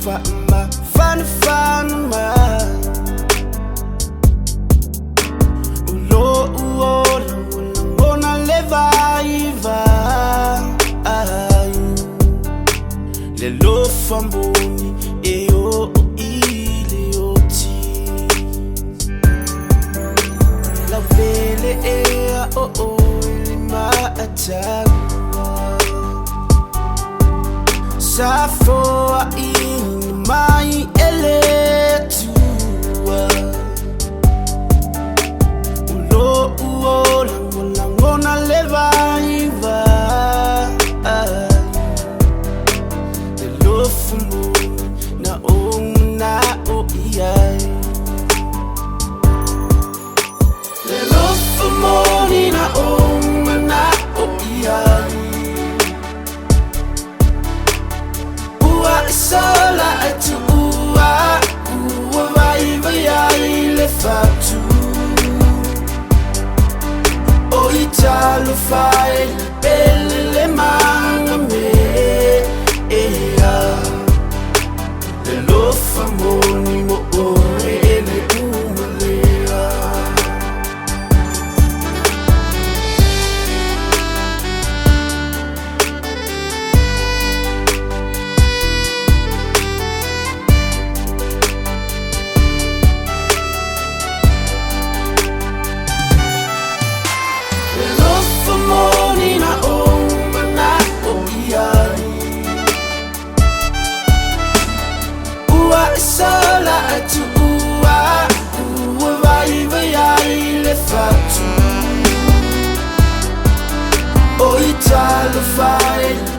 Fanma Ulo uola Ngona levaiva Lelo famboni Eo ile oti La vele ea Lima atagua Safo in mai eletua Ulo uola ngona levaiva Lelo fumu na o iai Lelo fumu na o iai Sola atu ua vai le fatu O italo fai le belle le manga me Le lo famoni mo ore e le umalea Sola atu ua vai le fatu O italo fai